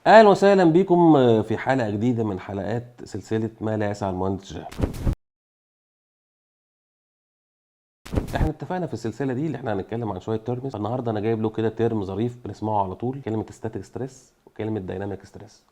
اهلا وسهلا بكم في حلقه جديده من حلقات سلسله ما لا يسع المهندس جهل. احنا اتفقنا في السلسله دي اللي احنا هنتكلم عن شويه تيرمز. النهارده انا جايب له كده تيرم ظريف بنسمعه على طول، كلمه ستاتيك ستريس وكلمه دايناميك ستريس.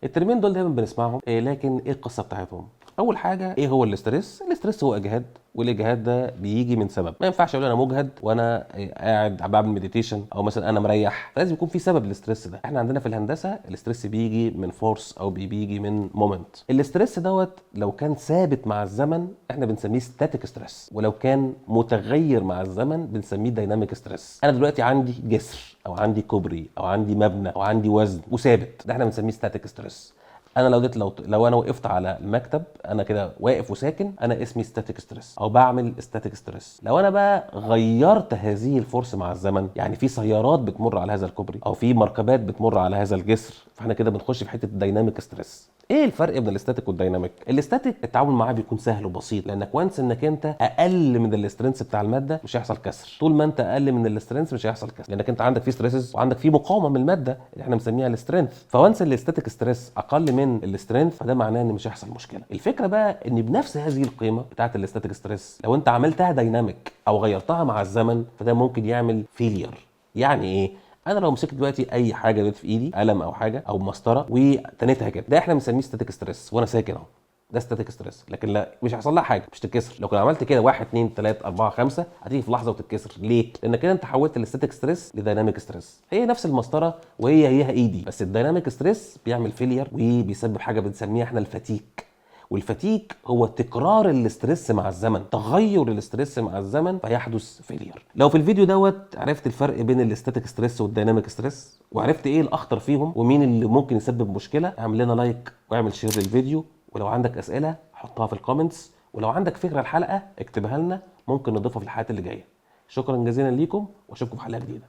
الترمين دول دايما بنسمعهم، لكن ايه القصه بتاعتهم؟ اول حاجه، ايه هو الاسترس؟ الاسترس هو اجهاد، والاجهاد ده بيجي من سبب. ما ينفعش اقول انا مجهد وانا قاعد بعمل مديتيشن، او مثلا انا مريح، فلازم يكون في سبب للاسترس ده. احنا عندنا في الهندسه الاسترس بيجي من فورس او بيجي من مومنت. الاسترس دوت لو كان ثابت مع الزمن احنا بنسميه ستاتيك ستريس، ولو كان متغير مع الزمن بنسميه دايناميك ستريس. انا دلوقتي عندي جسر او عندي كوبري او عندي مبنى او عندي وزن وثابت، ده احنا بنسميه ستاتيك ستريس. انا لو انا وقفت على المكتب، انا كده واقف وساكن، انا اسمي ستاتيك ستريس او بعمل ستاتيك ستريس. لو انا بقى غيرت هذه الفورس مع الزمن، يعني في سيارات بتمر على هذا الكوبري او في مركبات بتمر على هذا الجسر، فاحنا كده بنخش في حته الدايناميك ستريس. ايه الفرق بين الاستاتيك والدايناميك؟ الاستاتيك التعامل معاه بيكون سهل وبسيط، لانك وانس انك انت اقل من الاسترنس بتاع الماده مش هيحصل كسر. طول ما انت اقل من الاسترنس مش هيحصل كسر، لانك انت عندك في ستريسز وعندك في مقاومه من الماده اللي احنا بنسميها الاسترنث. فوانس الاستاتيك ستريس اقل من الاسترنث، فده معناه ان مش هيحصل مشكله. الفكره بقى ان بنفس هذه القيمه بتاعه الاستاتيك ستريس لو انت عملتها دايناميك او غيرتها مع الزمن، فده ممكن يعمل فيلير. يعني ايه؟ انا لو مسكت دلوقتي اي حاجه دلوقتي في ايدي، قلم او حاجه او مسطره، وتنيتها كده، ده احنا بنسميه ستاتيك ستريس وانا ساكن اهو، ده ستاتيك ستريس. لكن لا، مش هيحصل لها حاجه، مش تتكسر. لو كنت عملت كده 1 2 3 4 5 هتيجي في لحظه وتتكسر. ليه؟ لان كده انت حولت الستاتيك ستريس لديناميك ستريس. هي نفس المسطره وهي ايدي، بس الديناميك ستريس بيعمل فيلير وبيسبب حاجه بنسميها احنا الفتيك. والفتيك هو تكرار الاسترس مع الزمن، تغير الاسترس مع الزمن فيحدث فيلير. لو في الفيديو دوت عرفت الفرق بين الاستاتيك ستريس والديناميك ستريس، وعرفت ايه الاخطر فيهم ومين اللي ممكن يسبب مشكله، اعمل لنا لايك واعمل شير للفيديو. ولو عندك اسئله حطها في الكومنتس، ولو عندك فكره الحلقه اكتبها لنا، ممكن نضيفها في الحلقات اللي جايه. شكرا جزيلا ليكم واشوفكم في حلقه جديده.